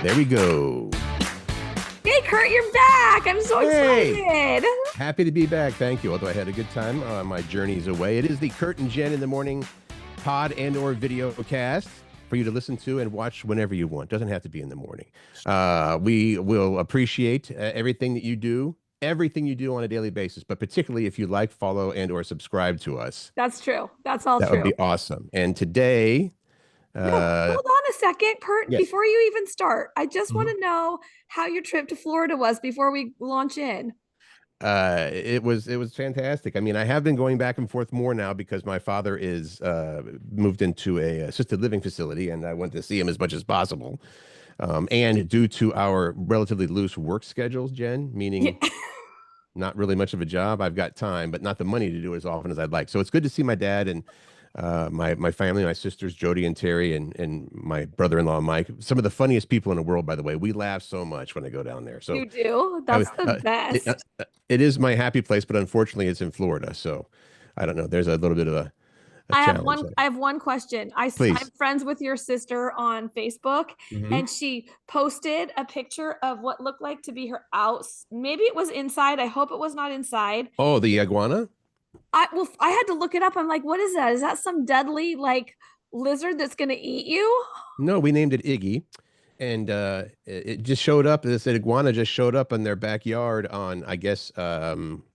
There we go. Hey, Curt, you're back. I'm so excited. Happy to be back. Thank you. Although I had a good time on my journeys away. It is the Curt and Jen in the morning pod and or video cast for you to listen to and watch whenever you want. Doesn't have to be in the morning. We will appreciate everything that you do on a daily basis, but particularly if you like, follow, and or subscribe to us. That's true. That's all true. That would be awesome. And today... hold on a second, Curt. Yes. Before you even start, I just want to know how your trip to Florida was before we launch in. It was fantastic. I mean, I have been going back and forth more now because my father is moved into a assisted living facility, and I went to see him as much as possible. And due to our relatively loose work schedules, Jen, meaning not really much of a job, I've got time, but not the money to do it as often as I'd like. So it's good to see my dad and my family, my sisters, Jody and Terry, and my brother-in-law, Mike. Some of the funniest people in the world, by the way. We laugh so much when I go down there. So you do? That's the best. It is my happy place, but unfortunately it's in Florida. So I don't know. There's a little bit of a challenge. I have one question. I'm friends with your sister on Facebook, and she posted a picture of what looked like to be her house. Maybe it was inside. I hope it was not inside. Oh, the iguana? I had to look it up. I'm like, what is that? Is that some deadly lizard that's going to eat you? No, we named it Iggy, and it just showed up. This iguana just showed up in their backyard on, I guess,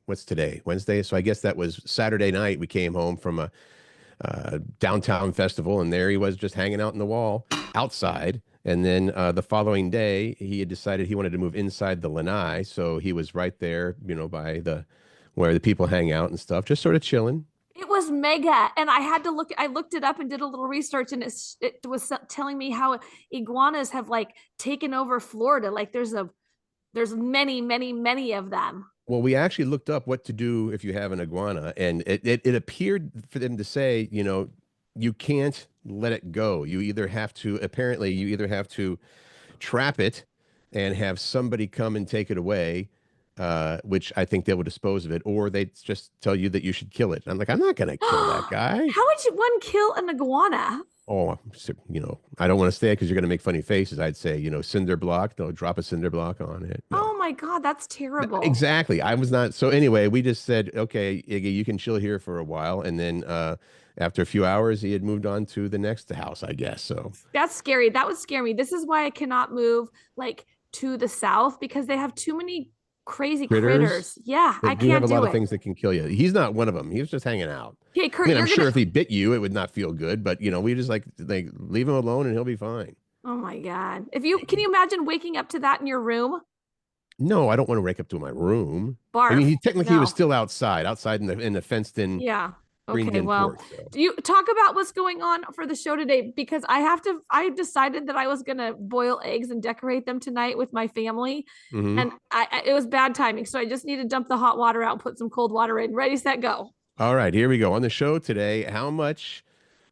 what's today? Wednesday. So I guess that was Saturday night. We came home from a downtown festival, and there he was just hanging out in the wall outside. And then the following day, he had decided he wanted to move inside the lanai. So he was right there, by where the people hang out and stuff, just sort of chilling. It was mega. And I looked it up and did a little research, and it was telling me how iguanas have taken over Florida. There's many, many, many of them. Well, we actually looked up what to do if you have an iguana, and it appeared for them to say, you can't let it go. You either have to trap it and have somebody come and take it away, which I think they will dispose of it, or they just tell you that you should kill it. I'm like, I'm not going to kill that guy. How would one kill an iguana? Oh, I don't want to say it because you're going to make funny faces. I'd say, cinder block. They'll drop a cinder block on it. No. Oh my God, that's terrible. Exactly. I was not. So anyway, we just said, okay, Iggy, you can chill here for a while. And then after a few hours, he had moved on to the next house, I guess. So that's scary. That would scare me. This is why I cannot move to the south, because they have too many crazy critters. Yeah, I can't do it. You have a lot of things that can kill you. He's not one of them. He was just hanging out. Okay, Curt, I'm sure if he bit you, it would not feel good, but we just leave him alone and he'll be fine. Oh my God. Can you imagine waking up to that in your room? No, I don't want to wake up to my room. Barf. I mean, he was still outside in the fenced in. Yeah. Okay, well, do you talk about what's going on for the show today? Because I decided that I was going to boil eggs and decorate them tonight with my family. And it was bad timing. So I just need to dump the hot water out and put some cold water in. Ready, set, go. All right, here we go. On the show today, how much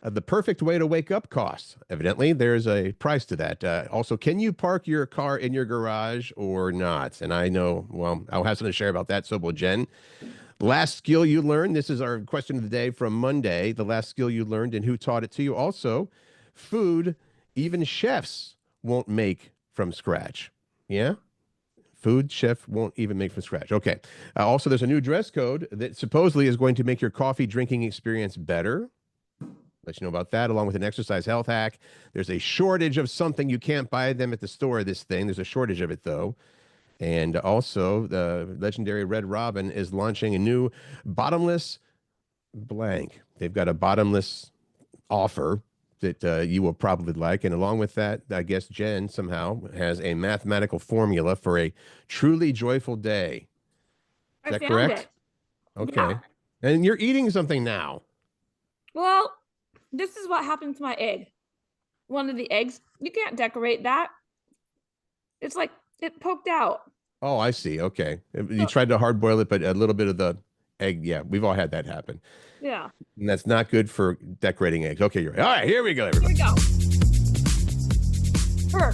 the perfect way to wake up costs? Evidently, there's a price to that. Also, can you park your car in your garage or not? And I know, well, I'll have something to share about that. So will Jen. Last skill you learned. This is our question of the day from Monday. The last skill you learned and who taught it to you. Also, food even chefs won't make from scratch. Yeah? Food chef won't even make from scratch. Okay. Also, there's a new dress code that supposedly is going to make your coffee drinking experience better. Let you know about that, along with an exercise health hack. There's a shortage of something. You can't buy them at the store, this thing. There's a shortage of it, though. And also, the legendary Red Robin is launching a new bottomless blank. They've got a bottomless offer that you will probably like. And along with that, I guess Jen somehow has a mathematical formula for a truly joyful day. Is that correct? Okay. Yeah. And you're eating something now. Well, this is what happened to my egg. One of the eggs, you can't decorate that. It's it poked out. Oh, I see. Okay. You tried to hard boil it, but a little bit of the egg. Yeah, we've all had that happen. Yeah. And that's not good for decorating eggs. Okay, you're right. All right, here we go, everybody. Here we go.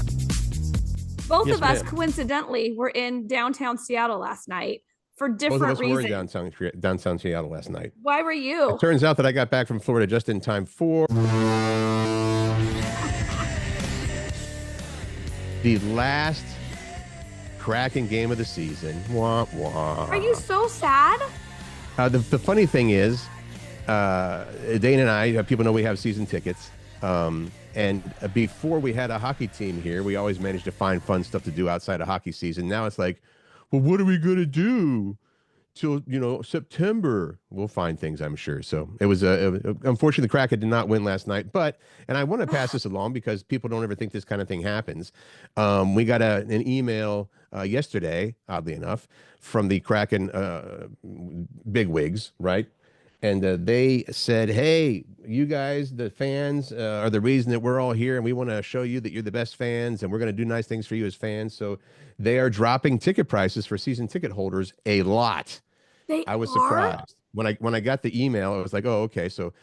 Both of us, coincidentally, were in downtown Seattle last night for different reasons. Both of us were in downtown Seattle last night. Why were you? It turns out that I got back from Florida just in time for the last Kraken game of the season. Wah, wah. Are you so sad? The funny thing is, Dana and I, people know we have season tickets. And before we had a hockey team here, we always managed to find fun stuff to do outside of hockey season. Now it's like, well, what are we going to do till, September? We'll find things, I'm sure. So it was, unfortunately, the Kraken did not win last night. And I want to pass this along because people don't ever think this kind of thing happens. We got an email yesterday, oddly enough, from the Kraken bigwigs, right? And they said, hey, you guys, the fans, are the reason that we're all here. And we want to show you that you're the best fans. And we're going to do nice things for you as fans. So they are dropping ticket prices for season ticket holders a lot. I was surprised. When I got the email, I was like, oh, okay. So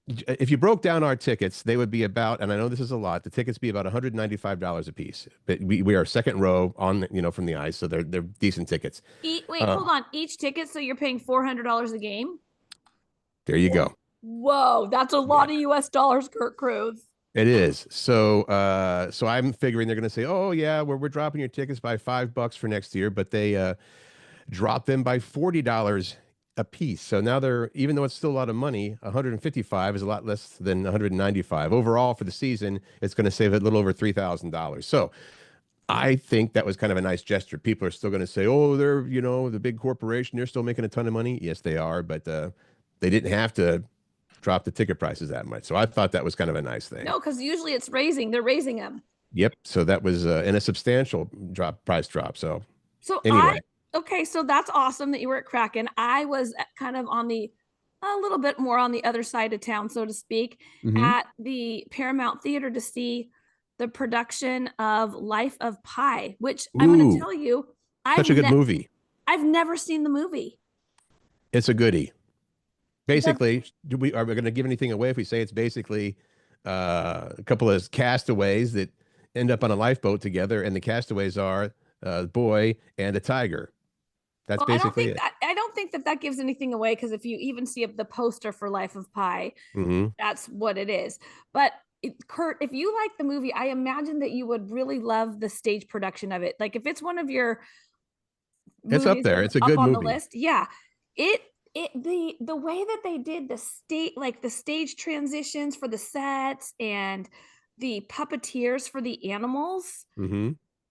if you broke down our tickets, they would be about, and I know this is a lot, the tickets be about $195 a piece. But we are second row on, from the ice. So they're decent tickets. Wait, hold on. Each ticket. So you're paying $400 a game? There you go. Whoa, that's a lot of US dollars, Curt Cruz. It is. So I'm figuring they're going to say, oh yeah, we're dropping your tickets by $5 for next year, but they dropped them by $40 a piece. So now even though it's still a lot of money, 155 is a lot less than 195. Overall for the season, it's going to save a little over $3,000. So I think that was kind of a nice gesture. People are still going to say, oh, they're, the big corporation, they're still making a ton of money. Yes, they are, but they didn't have to drop the ticket prices that much. So I thought that was kind of a nice thing. No, because usually it's they're raising them. Yep. So that was in a substantial price drop. So anyway. Okay, so that's awesome that you were at Kraken. I was kind of a little bit more on the other side of town, so to speak, at the Paramount Theater to see the production of Life of Pi, which I'm going to tell you, such a good movie. I've never seen the movie. It's a goodie. Basically, are we going to give anything away if we say it's basically a couple of castaways that end up on a lifeboat together, and the castaways are a boy and a tiger. That's basically it. I don't think that gives anything away, because if you even see the poster for Life of Pi, that's what it is. But Curt, if you like the movie, I imagine that you would really love the stage production of it. Like if it's one of your it's up there. It's a good on movie. The list. Yeah. The way that they did the stage transitions for the sets and the puppeteers for the animals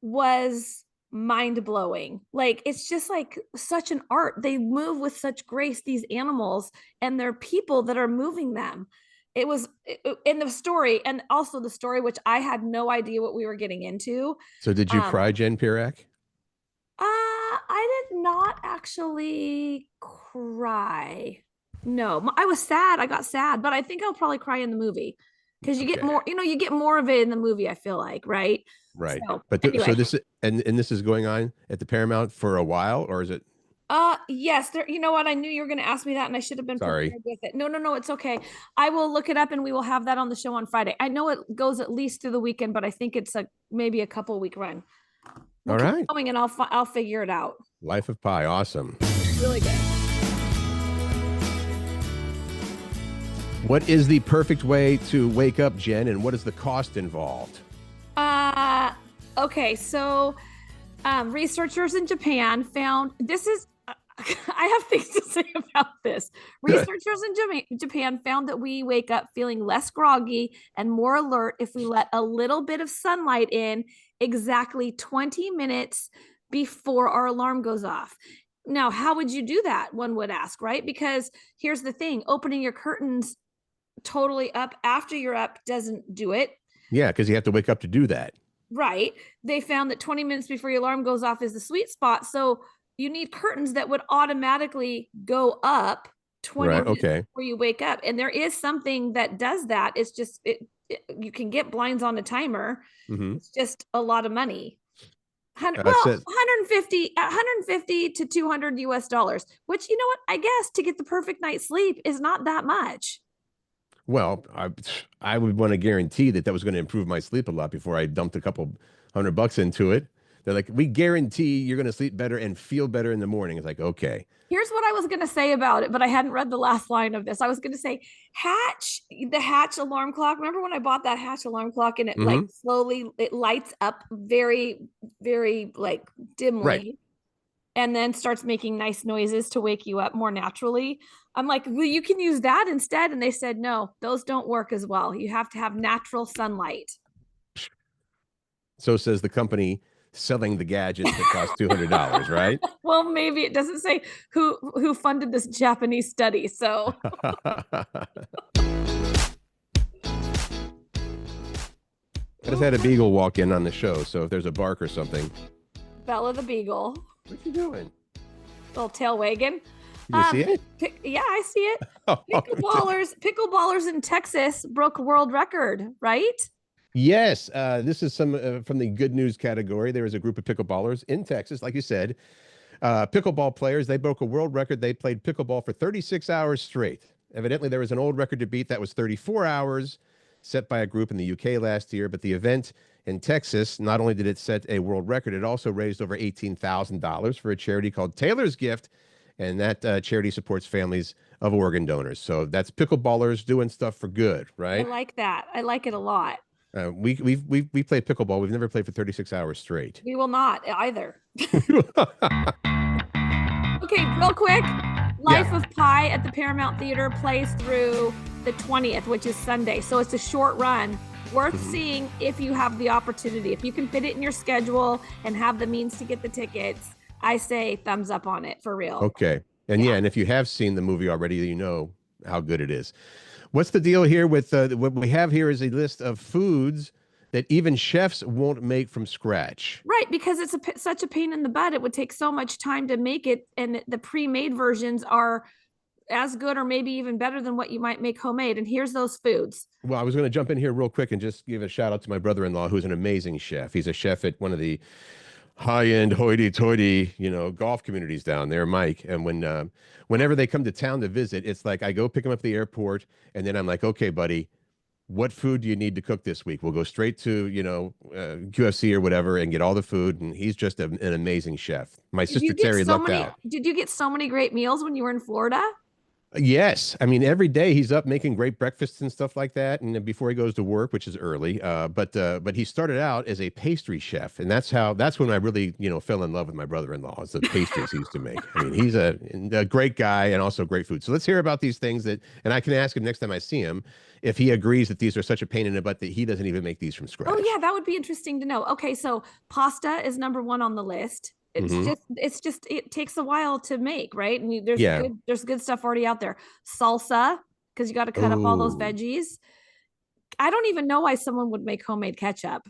was mind-blowing. Like it's just like such an art. They move with such grace, these animals, and they're people that are moving them. It was in the story, and also the story, which I had no idea what we were getting into. So did you cry, Jen Pirak? I did not actually cry. No, I was sad. I got sad, but I think I'll probably cry in the movie, because you get more, you get more of it in the movie, I feel like, right? Right. So, but anyway. So this and this is going on at the Paramount for a while, or is it? Yes, there, you know what? I knew you were going to ask me that, and I should have been prepared with it. No, it's okay. I will look it up, and we will have that on the show on Friday. I know it goes at least through the weekend, but I think it's maybe a couple week run. All right. Going, and I'll figure it out. Life of Pi, awesome. Really good. What is the perfect way to wake up, Jen, and what is the cost involved? Okay, so researchers in Japan found this is. I have things to say about this. Researchers in Japan found that we wake up feeling less groggy and more alert if we let a little bit of sunlight in exactly 20 minutes before our alarm goes off. Now, how would you do that? One would ask, right? Because here's the thing, opening your curtains totally up after you're up doesn't do it. Yeah, because you have to wake up to do that. Right. They found that 20 minutes before your alarm goes off is the sweet spot. So you need curtains that would automatically go up 20 minutes before you wake up. And there is something that does that. It's just, you can get blinds on a timer. It's just a lot of money. 150 to 200 US dollars, which, you know what, I guess to get the perfect night's sleep is not that much. Well, I would want to guarantee that was going to improve my sleep a lot before I dumped a couple $100 into it. They're like, we guarantee you're going to sleep better and feel better in the morning. It's like, okay. Here's what I was going to say about it, but I hadn't read the last line of this. I was going to say the Hatch alarm clock. Remember when I bought that Hatch alarm clock and it like slowly, it lights up very, very like dimly. Right. And then starts making nice noises to wake you up more naturally. I'm like, well, you can use that instead. And they said, no, those don't work as well. You have to have natural sunlight. So says the company selling the gadgets that cost $200, right? Well, maybe it doesn't say who funded this Japanese study. So I just had a beagle walk in on the show. So if there's a bark or something. Bella the beagle. What you doing? Little tail wagging. You see it? Yeah, I see it. Pickleballers in Texas broke a world record, right? Yes, this is some from the good news category. There was a group of pickleballers in Texas, like you said. Pickleball players, they broke a world record. They played pickleball for 36 hours straight. Evidently, there was an old record to beat that was 34 hours, set by a group in the UK last year. But the event in Texas, not only did it set a world record, it also raised over $18,000 for a charity called Taylor's Gift. And that charity supports families of organ donors. So that's pickleballers doing stuff for good, right? I like that. I like it a lot. We played pickleball. We've never played for 36 hours straight. We will not either. Okay, real quick. Life of Pi at the Paramount Theater plays through the 20th, which is Sunday. So it's a short run. Worth seeing if you have the opportunity. If you can fit it in your schedule and have the means to get the tickets, I say thumbs up on it for real. Okay. And yeah, and if you have seen the movie already, you know how good it is. What's the deal here with what we have here is a list of foods that even chefs won't make from scratch. Right, because it's such a pain in the butt. It would take so much time to make it, and the pre-made versions are as good or maybe even better than what you might make homemade. And here's those foods. Well, I was going to jump in here real quick and just give a shout out to my brother-in-law, who's an amazing chef. He's a chef at one of the high-end hoity-toity, golf communities down there, Mike. And whenever they come to town to visit, it's like I go pick them up at the airport, and then I'm like, okay, buddy, what food do you need to cook this week? We'll go straight to, QFC or whatever and get all the food. And he's just an amazing chef. My sister Terry lucked out. Did you get so many great meals when you were in Florida? Yes. I mean, every day he's up making great breakfasts and stuff like that. And before he goes to work, which is early, but he started out as a pastry chef. And that's when I really, fell in love with my brother-in-law, is the pastries he used to make. I mean, he's a great guy and also great food. So let's hear about these things and I can ask him next time I see him if he agrees that these are such a pain in the butt that he doesn't even make these from scratch. Oh yeah, that would be interesting to know. Okay, so pasta is number 1 on the list. It takes a while to make, right? And there's good stuff already out there. Salsa, because you got to cut up all those veggies. I don't even know why someone would make homemade ketchup.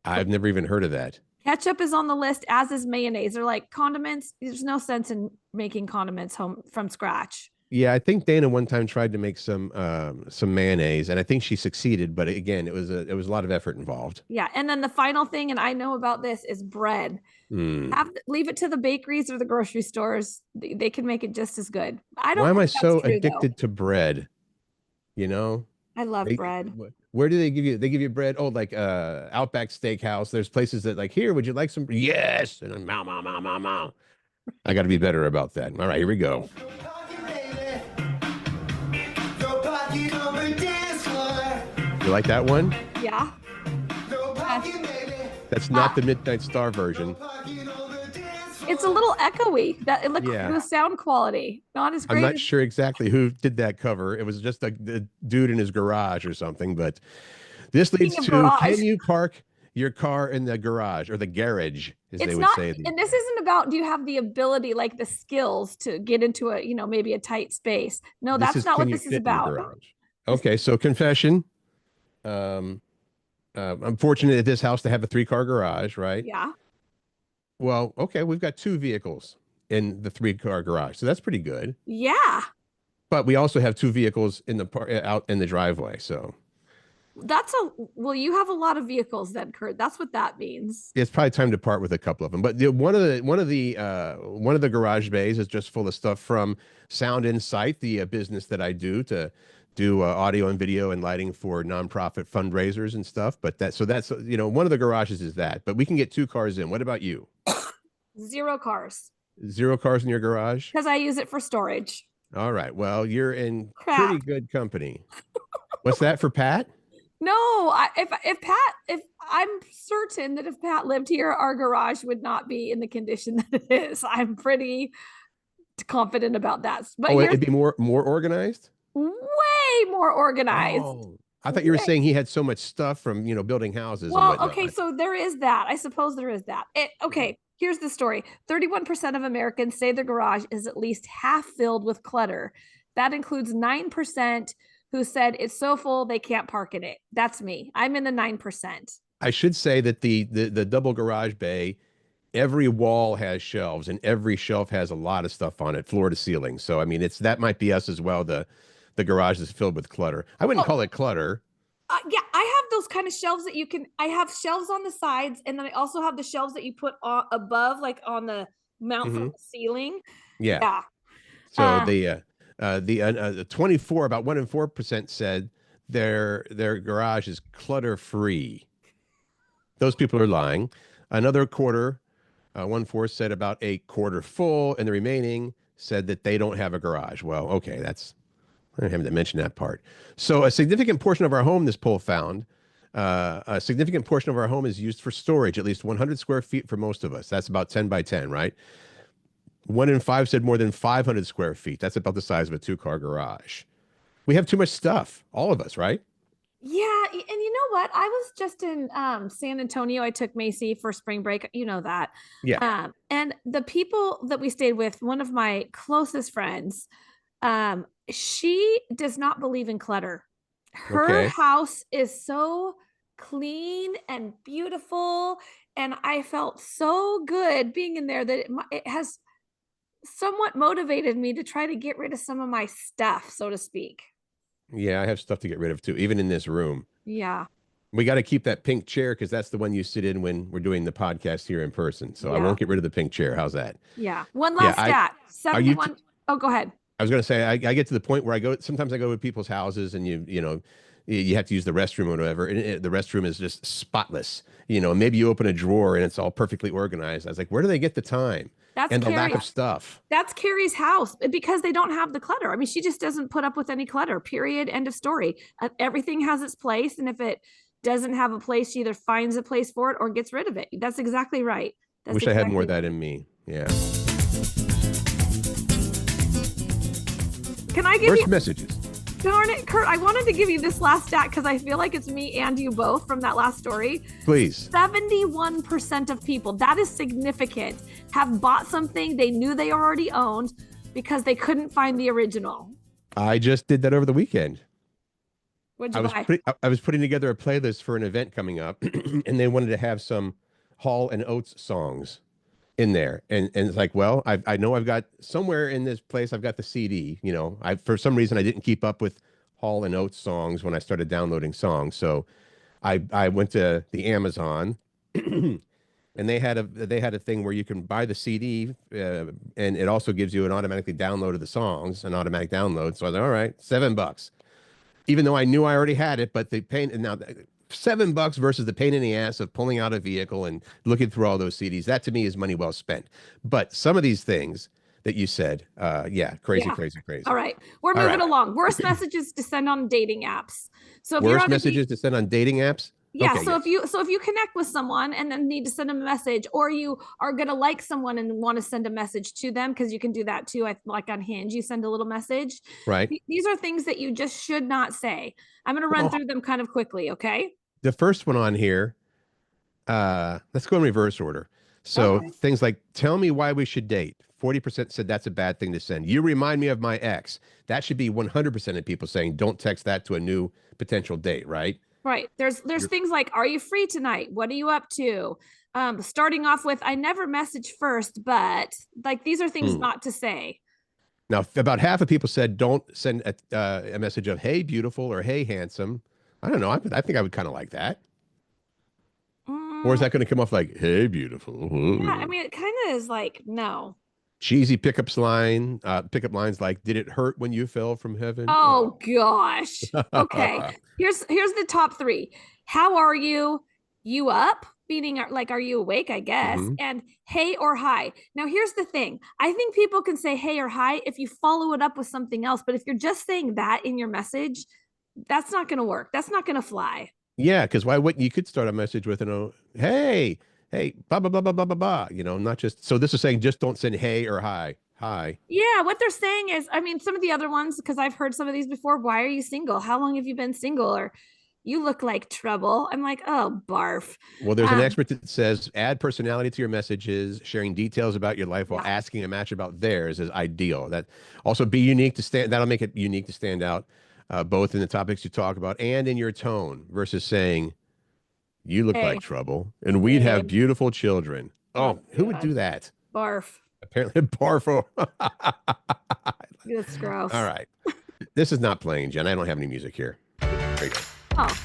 I've never even heard of that. Ketchup is on the list, as is mayonnaise. They're like condiments. There's no sense in making condiments home from scratch. Yeah, I think Dana one time tried to make some mayonnaise, and I think she succeeded. But again, it was a lot of effort involved. Yeah, and then the final thing, and I know about this, is bread. Leave it to the bakeries or the grocery stores. They can make it just as good. Why am I so addicted to bread? I love bread. Where do they give you? They give you bread. Oh, like Outback Steakhouse. There's places that like, here, would you like some? Yes, and then mow mow mow mow mow. I got to be better about that. All right, here we go. You like that one? Yeah. That's not the Midnight Star version. It's a little echoey. The sound quality not as great. I'm not sure exactly who did that cover. It was just a dude in his garage or something. But this leads to: can you park your car in the garage or the garage, as they would say? And this isn't about do you have the ability, like the skills to get into a maybe a tight space. No, that's not what this is about. Okay, so confession. I'm fortunate at this house to have a 3-car garage, right? Yeah. Well, okay, we've got 2 vehicles in the 3-car garage, so that's pretty good. Yeah. But we also have 2 vehicles in the out in the driveway, so you have a lot of vehicles then, Curt. That's what that means. It's probably time to part with a couple of them. But one of the garage bays is just full of stuff from Sound Insight, the business that I do to do audio and video and lighting for nonprofit fundraisers and stuff. But that's one of the garages is that. But we can get 2 cars in. What about you? 0 cars. 0 cars in your garage? Because I use it for storage. All right. Well, you're in Crap. pretty good company. What's that for Pat? No, if I'm certain that if Pat lived here, our garage would not be in the condition that it is. I'm pretty confident about that. But it'd be more organized? Way more organized. Oh, I thought you were saying he had so much stuff from, building houses. Well, and whatnot. Okay, so there is that. I suppose there is that. Here's the story. 31% of Americans say their garage is at least half filled with clutter. That includes 9% who said it's so full they can't park in it. That's me. I'm in the 9%. I should say that the double garage bay, every wall has shelves and every shelf has a lot of stuff on it, floor to ceiling. So, I mean, that might be us as well. The garage is filled with clutter. I wouldn't call it clutter. Yeah, I have those kind of shelves that I have shelves on the sides, and then I also have the shelves that you put above, like on the mount from the ceiling. Yeah. So the 24, about 1 in 4% said their garage is clutter free. Those people are lying. Another quarter, 1/4 said about a quarter full, and the remaining said that they don't have a garage. Well, okay, I haven't mentioned that part. So a significant portion of our home, this poll found, a significant portion of our home is used for storage, at least 100 square feet for most of us. That's about 10 by 10, right? 1 in 5 said more than 500 square feet. That's about the size of a 2-car garage. We have too much stuff, all of us, right? Yeah, and you know what? I was just in San Antonio. I took Macy for spring break. You know that. Yeah. And the people that we stayed with, one of my closest friends, she does not believe in clutter. Her house is so clean and beautiful, and I felt so good being in there that it has somewhat motivated me to try to get rid of some of my stuff, so to speak. Yeah, I have stuff to get rid of too, even in this room. Yeah. We got to keep that pink chair because that's the one you sit in when we're doing the podcast here in person. So I won't get rid of the pink chair. How's that? Yeah. One last stat. 71. Oh, go ahead. I was going to say, I get to the point where sometimes I go to people's houses and you have to use the restroom or whatever. And the restroom is just spotless. Maybe you open a drawer and it's all perfectly organized. I was like, where do they get the time? And the lack of stuff. That's Carrie's house because they don't have the clutter. I mean, she just doesn't put up with any clutter, period. End of story. Everything has its place. And if it doesn't have a place, she either finds a place for it or gets rid of it. That's exactly right. Wish I had more of that in me. Yeah. Can I give First messages? Darn it, Curt, I wanted to give you this last stat because I feel like it's me and you both from that last story. Please. 71% of people, that is significant, have bought something they knew they already owned because they couldn't find the original. I just did that over the weekend. What'd you buy? I was putting together a playlist for an event coming up, and they wanted to have some Hall and Oates songs in there. And it's like, well, I know I've got somewhere in this place, I've got the CD, for some reason I didn't keep up with Hall and Oates songs when I started downloading songs. So I went to the Amazon and they had a thing where you can buy the CD and it also gives you an automatically download of the songs, an automatic download. So I was like, all right, $7. Even though I knew I already had it, but the pain now $7 versus the pain in the ass of pulling out a vehicle and looking through all those CDs. That to me is money well spent. But some of these things that you said, crazy. All right. We're moving along. Worst messages to send on dating apps. So if worst messages to send on dating apps? Yeah. Okay, if you connect with someone and then need to send them a message, or you are going to like someone and want to send a message to them, because you can do that too. Like on Hinge, you send a little message. Right. These are things that you just should not say. I'm going to run through them kind of quickly. Okay. The first one on here, let's go in reverse order. So things like, tell me why we should date. 40% said that's a bad thing to send. You remind me of my ex. That should be 100% of people saying, don't text that to a new potential date, right? Right. There's things like, are you free tonight? What are you up to? Starting off with, I never message first, but like, these are things not to say. Now, about half of people said, don't send a message of, hey, beautiful, or hey, handsome. I don't know. I think I would kind of like that. Or is that going to come off like, hey, beautiful? Yeah, I mean, it kind of is like, no. Cheesy pickup lines like, "Did it hurt when you fell from heaven?" Oh gosh. Okay. Here's the top three. How are you? You up? Meaning like, are you awake? I guess. Hmm. And hey or hi. Now here's the thing. I think people can say hey or hi if you follow it up with something else. But if you're just saying that in your message, that's not gonna work. That's not gonna fly. Yeah, because why wouldn't you could start a message with, "Hey, hey, blah blah blah blah blah blah blah." Not just so this is saying just don't send hey or hi. Hi. Yeah, what they're saying is, I mean, some of the other ones, because I've heard some of these before. Why are you single? How long have you been single? Or you look like trouble. I'm like, oh, barf. Well, there's an Um, expert that says add personality to your messages, sharing details about your life while yeah. asking a match about theirs is ideal. That also be unique to stand. That'll make it unique to stand out, both in the topics you talk about and in your tone versus saying you look like Hey, trouble and we'd have babe. beautiful children. Oh Oh, who would God. do that? Barf. Apparently, Barfo. That's All gross. right. This is not playing, Jen. I don't have any music here. There you go. Oh,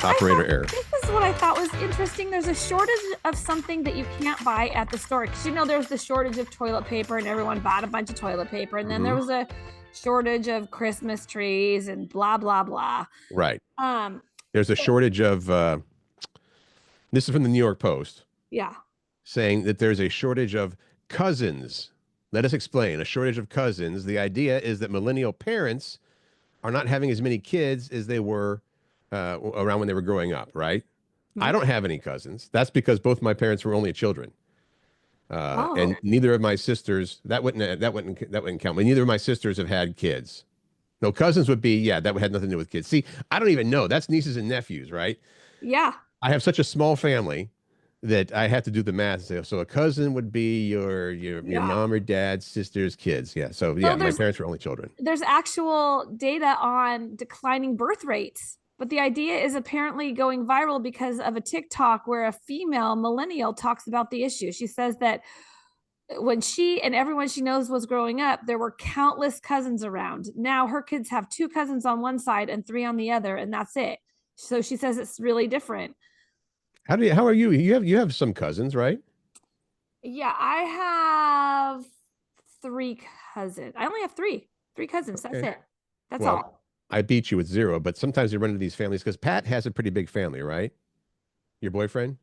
Operator error. this is what I thought was interesting. There's a shortage of something that you can't buy at the store. Because there was the shortage of toilet paper and everyone bought a bunch of toilet paper. And then there Hmm. was a shortage of Christmas trees and blah, blah, blah. Right. Um, There's a shortage of, this is from the New York Post, yeah. saying that there's a shortage of cousins. Let us explain. A shortage of cousins. The idea is that millennial parents are not having as many kids as they were around when they were growing up, right? I Hmm. don't have any cousins. That's because both my parents were only children. And Oh, neither of my sisters, that wouldn't count. But neither of my sisters have had kids. No, cousins would be, yeah, that had nothing to do with kids. See, I don't even know. That's nieces and nephews, right? yeah. I have such a small family that I have to do the math. So a cousin would be your Yeah. mom or dad's sister's kids. Yeah. So So yeah, my parents were only children. there's actual data on declining birth rates. But the idea is apparently going viral because of a TikTok where a female millennial talks about the issue. She says that when she and everyone she knows was growing up, there were countless cousins around. Now her kids have two cousins on one side and three on the other, and that's it. So she says it's really different. How are you? You have some cousins, right? Yeah, I have three cousins. I only have three cousins. That's Okay. it. That's Well, all. I beat you with zero, but sometimes you run into these families because Pat has a pretty big family, right? Your boyfriend?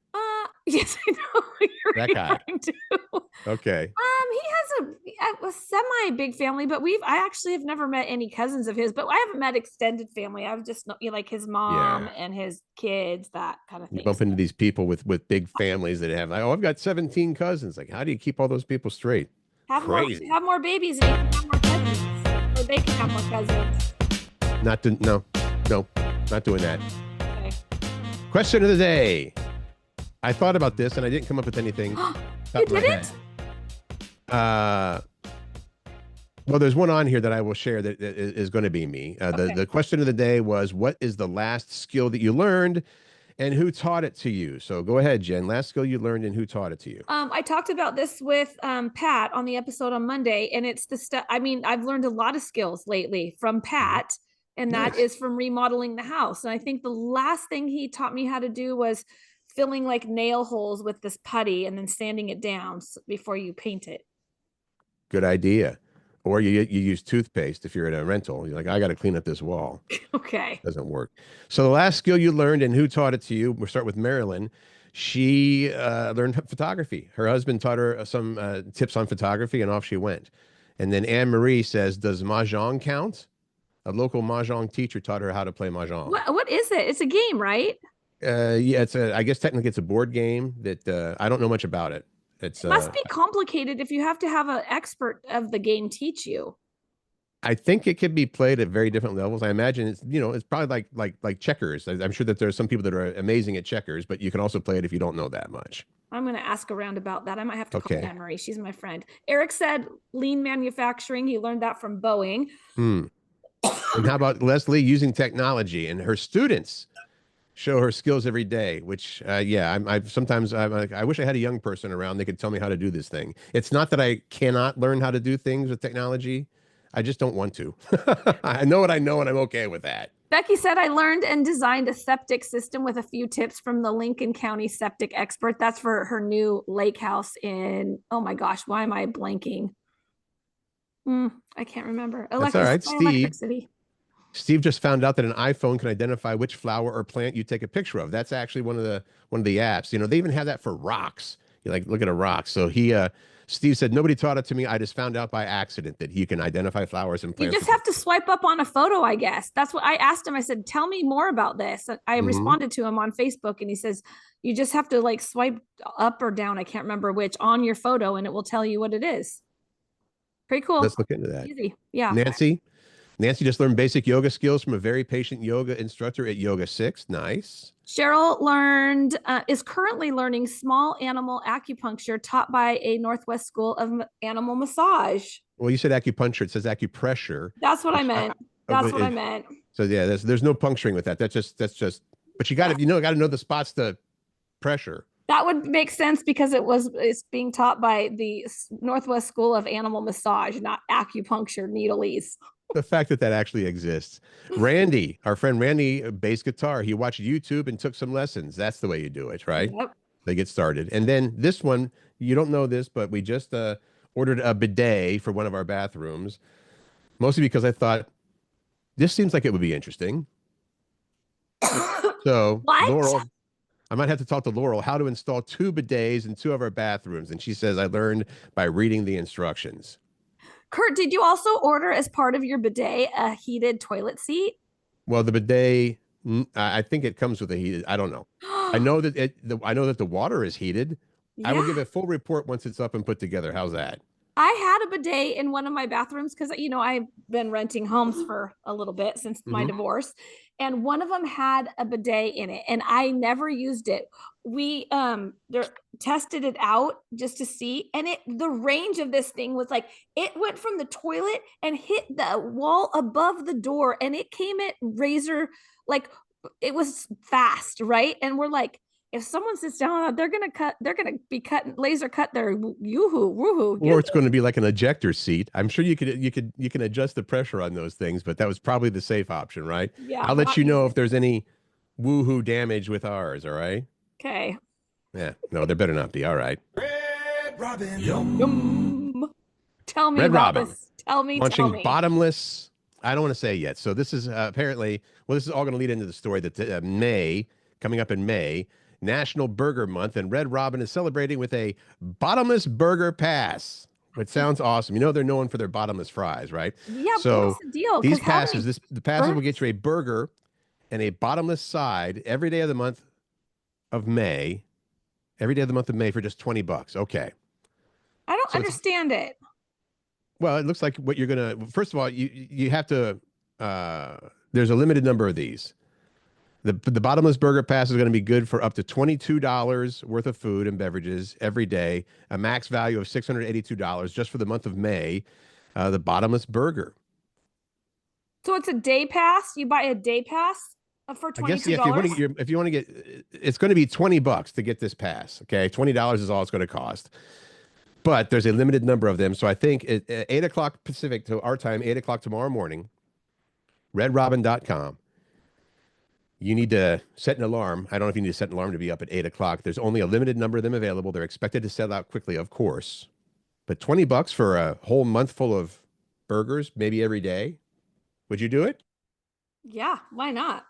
Yes, I know who That you're guy. referring to. Okay. He has a semi big family, but I actually have never met any cousins of his, but I haven't met extended family. I've just know, like his mom Yeah. and his kids, that kind of You thing. bump into these people with big families that have like, oh, I've got 17 cousins. Like, how do you keep all those people straight? Crazy. Have more babies and you can have more cousins. Or they can have more cousins. Not to no, no, not doing that. Okay. Question of the day. I thought about this and I didn't come up with anything You top of my head. didn't? Well, there's one on here that I will share that is going to be me. Okay. The question of the day was, what is the last skill that you learned and who taught it to you? So go ahead, Jen. Last skill you learned and who taught it to you? I talked about this with Pat on the episode on Monday, and it's the stuff. I mean, I've learned a lot of skills lately from Mhm. Pat, and that Nice. is from remodeling the house. And I think the last thing he taught me how to do was filling like nail holes with this putty and then sanding it down before you paint it. Good idea. Or you use toothpaste if you're in a rental. You're like, I got to clean up this wall. Okay. Doesn't work. So the last skill you learned and who taught it to you? We'll start with Marilyn. She learned photography. Her husband taught her some tips on photography, and off she went. And then Anne Marie says, "Does mahjong count?" A local mahjong teacher taught her how to play mahjong. What is it? It's a game, right? Yeah, I guess technically it's a board game that I don't know much about it. It's It must be complicated if you have to have an expert of the game teach you. I think it can be played at very different levels. I imagine it's probably like checkers. I'm sure that there's some people that are amazing at checkers, but you can also play it if you don't know that much. I'm going to ask around about that. I might have to call Okay. Anne Marie. She's my friend. Eric said lean manufacturing. He learned that from Boeing. Hmm. And how about Leslie using technology and her students show her skills every day? Which, yeah, I'm like, I wish I had a young person around. They could tell me how to do this thing. It's not that I cannot learn how to do things with technology. I just don't want to. I know what I know, and I'm okay with that. Becky said, I learned and designed a septic system with a few tips from the Lincoln County septic expert. That's for her new lake house in, oh my gosh, why am I blanking? I can't remember. That's all right, Electric City. Steve just found out that an iPhone can identify which flower or plant you take a picture of. That's actually one of the apps. You know, they even have that for rocks. You like look at a rock. So Steve said, nobody taught it to me. I just found out by accident that you can identify flowers and plants. You just have to swipe up on a photo, I guess. That's what I asked him. I said, tell me more about this. I responded to him on Facebook and he says, you just have to like swipe up or down. I can't remember which on your photo and it will tell you what it is. Pretty cool. Let's look into that. Easy. Yeah. Nancy just learned basic yoga skills from a very patient yoga instructor at Yoga 6. Nice. Cheryl is currently learning small animal acupuncture taught by a Northwest School of Animal Massage. Well, you said acupuncture. It says acupressure. That's what I meant. I meant. So yeah, there's no puncturing with that. That's just. But you got to know the spots to pressure. That would make sense because it's being taught by the Northwest School of Animal Massage, not acupuncture needlies. The fact that actually exists. Randy, our friend Randy, bass guitar. He watched YouTube and took some lessons. That's the way you do it, right? Yep. They get started. And then this one, you don't know this, but we just ordered a bidet for one of our bathrooms, mostly because I thought this seems like it would be interesting. So what? Laurel, I might have to talk to Laurel how to install 2 bidets in 2 of our bathrooms. And she says, I learned by reading the instructions. Curt, did you also order as part of your bidet a heated toilet seat? Well, the bidet, I think it comes with a heated. I don't know. I know that the water is heated. Yeah. I will give a full report once it's up and put together. How's that? I had a bidet in one of my bathrooms because, I've been renting homes for a little bit since my divorce. And one of them had a bidet in it and I never used it. We tested it out just to see. And the range of this thing was like, it went from the toilet and hit the wall above the door. And it came at razor, like it was fast, right? And we're like, if someone sits down, they're going to be cutting laser cut their woohoo. Or it's going to be like an ejector seat. I'm sure you can adjust the pressure on those things, but that was probably the safe option, right? Yeah. I'll let you know if there's any woohoo damage with ours. All right. Okay. Yeah. No, there better not be. All right. Red Robin. Yum. Tell me Red about Robin. this. Tell me. Bottomless. I don't want to say yet. So this is apparently, this is all going to lead into the story that coming up in May, National Burger Month, and Red Robin is celebrating with a Bottomless Burger Pass, which sounds awesome. They're known for their bottomless fries, right? Yeah, so what's the deal? These passes, the passes will get you a burger and a bottomless side every day of the month of May. Every day of the month of May for just $20. Okay. I don't understand it. Well, it looks like what you're gonna. First of all, you have to. There's a limited number of these. The Bottomless Burger Pass is going to be good for up to $22 worth of food and beverages every day, a max value of $682 just for the month of May. The Bottomless Burger. So it's a day pass. You buy a day pass for $22. I guess if you want to get, it's going to be $20 to get this pass. Okay, $20 is all it's going to cost. But there's a limited number of them. So I think at 8 o'clock Pacific to our time, 8 o'clock tomorrow morning, redrobin.com. You need to set an alarm. I don't know if you need to set an alarm to be up at 8 o'clock. There's only a limited number of them available. They're expected to sell out quickly, of course. But $20 for a whole month full of burgers, maybe every day. Would you do it? Yeah, why not?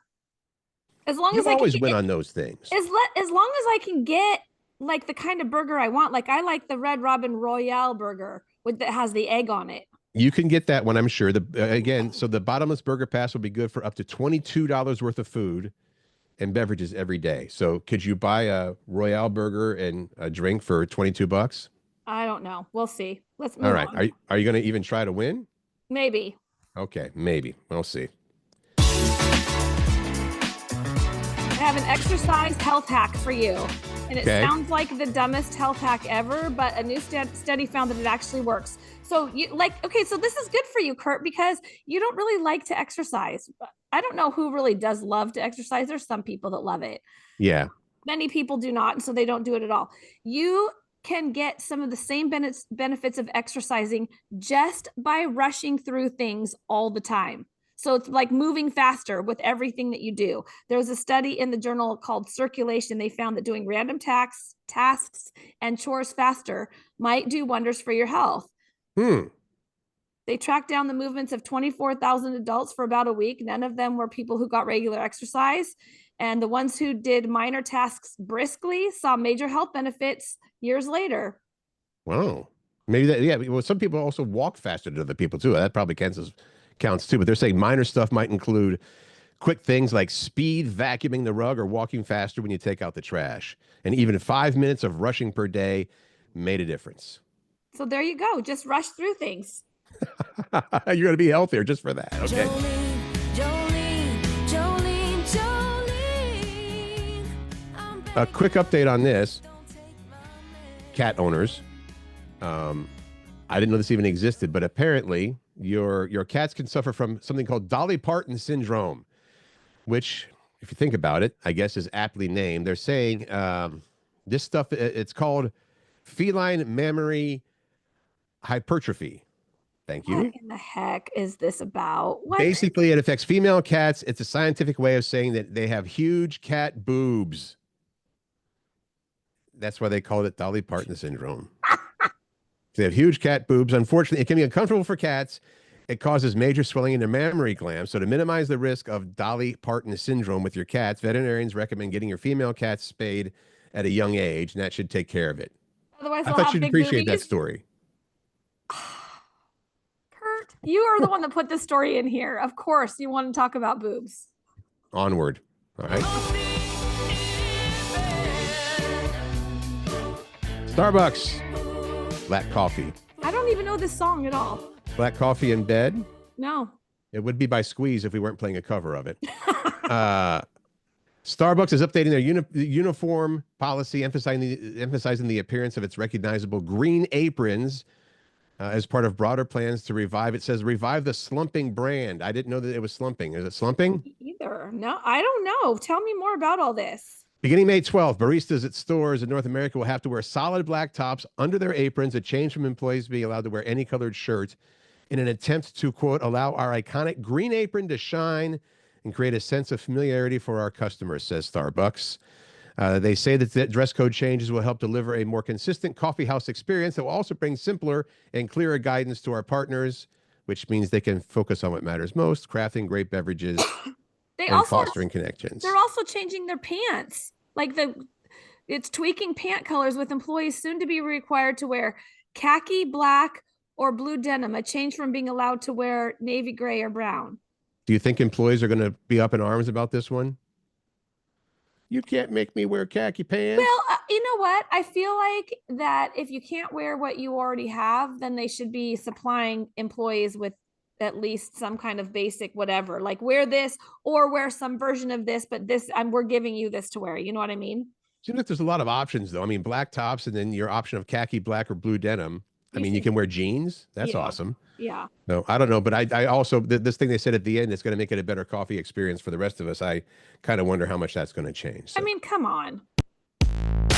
As long you as I always win on those things. As long as I can get like the kind of burger I want. Like I like the Red Robin Royale burger that has the egg on it. You can get that one, I'm sure. So the Bottomless Burger Pass will be good for up to $22 worth of food and beverages every day. So could you buy a Royale burger and a drink for $22? I don't know. We'll see. Let's move All right. on. Are you going to even try to win? Maybe. Okay, maybe. We'll see. I have an exercise health hack for you. And it sounds like the dumbest health hack ever, but a new study found that it actually works. So so this is good for you, Curt, because you don't really like to exercise. I don't know who really does love to exercise. There's some people that love it. Yeah. Many people do not, and so they don't do it at all. You can get some of the same benefits of exercising just by rushing through things all the time. So it's like moving faster with everything that you do. There was a study in the journal called Circulation. They found that doing random tasks and chores faster might do wonders for your health. They tracked down the movements of 24,000 adults for about a week. None of them were people who got regular exercise. And the ones who did minor tasks briskly saw major health benefits years later. Wow. Maybe that, yeah. Well, some people also walk faster than other people too. That probably counts too. But they're saying minor stuff might include quick things like speed, vacuuming the rug, or walking faster when you take out the trash. And even 5 minutes of rushing per day made a difference. So there you go. Just rush through things. You're going to be healthier just for that. Okay. Jolene. A quick update on this. Cat owners. I didn't know this even existed, but apparently your cats can suffer from something called Dolly Parton syndrome, which, if you think about it, I guess is aptly named. They're saying this stuff, it's called feline mammary hypertrophy. Thank you. What in the heck is this about? What? Basically, it affects female cats. It's a scientific way of saying that they have huge cat boobs. That's why they call it Dolly Parton syndrome. They have huge cat boobs. Unfortunately, it can be uncomfortable for cats. It causes major swelling in their mammary glands. So to minimize the risk of Dolly Parton syndrome with your cats, veterinarians recommend getting your female cats spayed at a young age, and that should take care of it. Otherwise, I thought you'd appreciate that story. Curt, you are the one that put this story in here. Of course, you want to talk about boobs. Onward. All right. Starbucks. Black coffee. I don't even know this song at all. Black coffee in bed? No. It would be by Squeeze if we weren't playing a cover of it. Starbucks is updating their uniform policy, emphasizing the appearance of its recognizable green aprons as part of broader plans to revive. It says revive the slumping brand. I didn't know that it was slumping. Is it slumping? Either. No, I don't know. Tell me more about all this. Beginning May 12th, baristas at stores in North America will have to wear solid black tops under their aprons, a change from employees being allowed to wear any colored shirt in an attempt to, quote, allow our iconic green apron to shine and create a sense of familiarity for our customers, says Starbucks. They say that the dress code changes will help deliver a more consistent coffee house experience that will also bring simpler and clearer guidance to our partners, which means they can focus on what matters most, crafting great beverages and fostering connections. They're also changing their pants. Like it's tweaking pant colors with employees soon to be required to wear khaki, black, or blue denim, a change from being allowed to wear navy gray or brown. Do you think employees are going to be up in arms about this one? You can't make me wear khaki pants. Well, you know what? I feel like that if you can't wear what you already have, then they should be supplying employees with at least some kind of basic whatever, like wear this or wear some version of this, but this, we're giving you this to wear. You know what I mean? Seems like there's a lot of options, though. I mean, black tops and then your option of khaki, black, or blue denim. I mean, you can wear jeans. That's awesome. Yeah. No, I don't know. But I also, this thing they said at the end is going to make it a better coffee experience for the rest of us. I kind of wonder how much that's going to change. So. I mean, come on.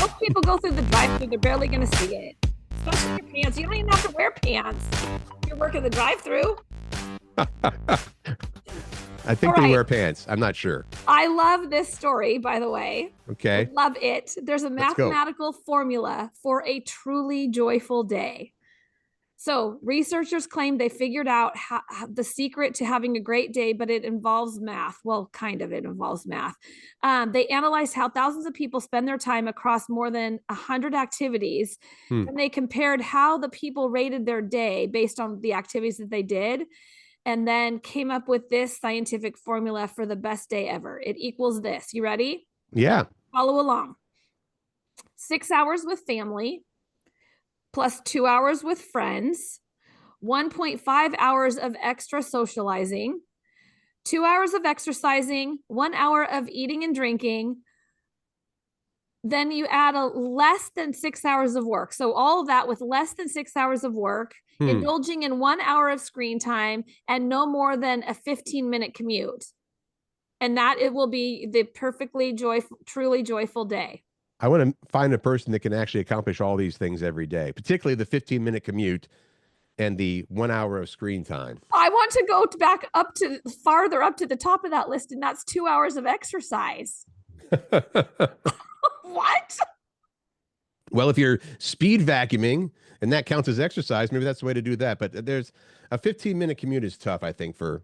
Most people go through the drive-thru, they're barely going to see it. Especially your pants. You don't even have to wear pants. You're working the drive-thru. I think they wear pants. I'm not sure. I love this story, by the way. Okay. I love it. There's a mathematical formula for a truly joyful day. So researchers claim they figured out the secret to having a great day, but it involves math. Well, kind of, it involves math. They analyzed how thousands of people spend their time across more than 100 activities. And they compared how the people rated their day based on the activities that they did, and then came up with this scientific formula for the best day ever. It equals this. You ready? Yeah. Follow along. 6 hours with family, plus 2 hours with friends, 1.5 hours of extra socializing, 2 hours of exercising, 1 hour of eating and drinking. Then you add a less than 6 hours of work. So all of that with less than 6 hours of work, indulging in 1 hour of screen time, and no more than a 15-minute commute. And that it will be the perfectly joyful, truly joyful day. I want to find a person that can actually accomplish all these things every day, particularly the 15-minute commute. and the 1 hour of screen time. I want to go back up to farther up to the top of that list, and that's 2 hours of exercise. What? Well, if you're speed vacuuming and that counts as exercise, maybe that's the way to do that. But there's a 15-minute commute is tough, I think, for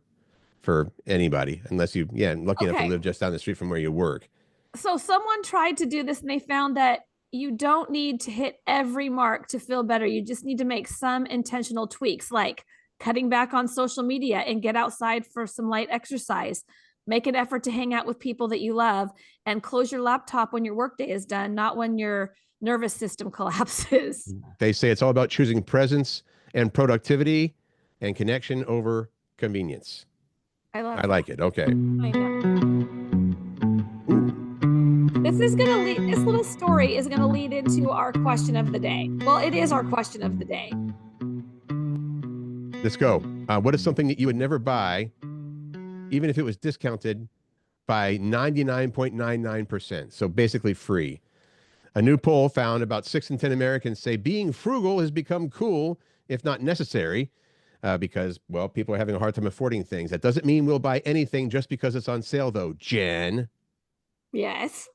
anybody, unless you, lucky enough to live just down the street from where you work. So someone tried to do this and they found that you don't need to hit every mark to feel better. You just need to make some intentional tweaks, like cutting back on social media and get outside for some light exercise. Make an effort to hang out with people that you love, and close your laptop when your workday is done, not when your nervous system collapses. They say it's all about choosing presence and productivity and connection over convenience. I like it. Okay. I know. This little story is gonna lead into our question of the day. Well, it is our question of the day. Let's go. What is something that you would never buy, even if it was discounted by 99.99%? So basically free. A new poll found about 6 in 10 Americans say being frugal has become cool, if not necessary, because, well, people are having a hard time affording things. That doesn't mean we'll buy anything just because it's on sale, though, Jen. Yes.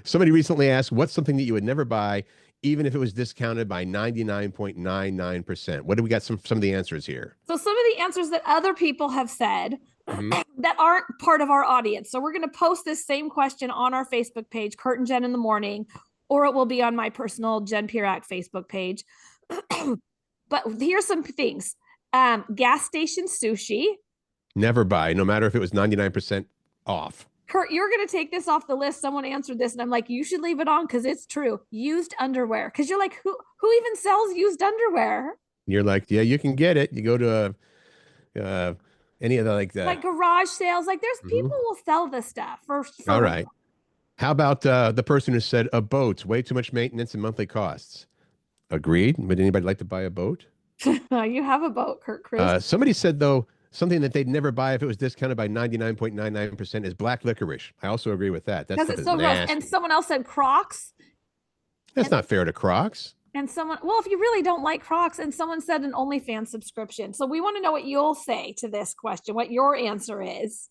Somebody recently asked, what's something that you would never buy, even if it was discounted by 99.99%? What do we got? Some of the answers here. So some of the answers that other people have said that aren't part of our audience. So we're going to post this same question on our Facebook page, Curt and Jen in the Morning, or it will be on my personal Jen Pirak Facebook page. But here's some things. Gas station sushi. Never buy, no matter if it was 99% off. Curt, you're going to take this off the list. Someone answered this, and I'm like, you should leave it on because it's true. Used underwear. Because you're like, who even sells used underwear? You're like, yeah, you can get it. You go to any of the like garage sales. Like there's people will sell this stuff for all right. How about the person who said a boat, way too much maintenance and monthly costs? Agreed. Would anybody like to buy a boat? You have a boat, Curt Cruz. Somebody said, though, something that they'd never buy if it was discounted by 99.99% is black licorice. I also agree with that. That's so gross. And someone else said Crocs. That's not fair to Crocs. And if you really don't like Crocs, and someone said an OnlyFans subscription. So we want to know what you'll say to this question, what your answer is.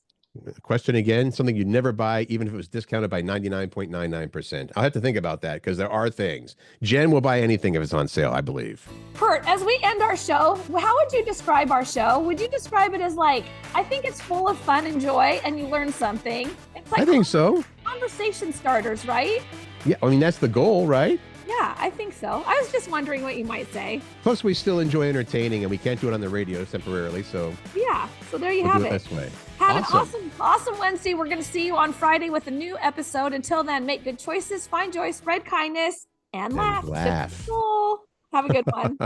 Question again, something you'd never buy, even if it was discounted by 99.99%. I'll have to think about that because there are things. Jen will buy anything if it's on sale, I believe. Curt, as we end our show, how would you describe our show? Would you describe it as I think it's full of fun and joy and you learn something? It's I think so. Conversation starters, right? Yeah, I mean, that's the goal, right? Yeah, I think so. I was just wondering what you might say. Plus, we still enjoy entertaining, and we can't do it on the radio temporarily, so... Yeah, so there you have it. This way. Have an awesome Wednesday. We're going to see you on Friday with a new episode. Until then, make good choices, find joy, spread kindness, and laugh. Laugh. Cool. Have a good one.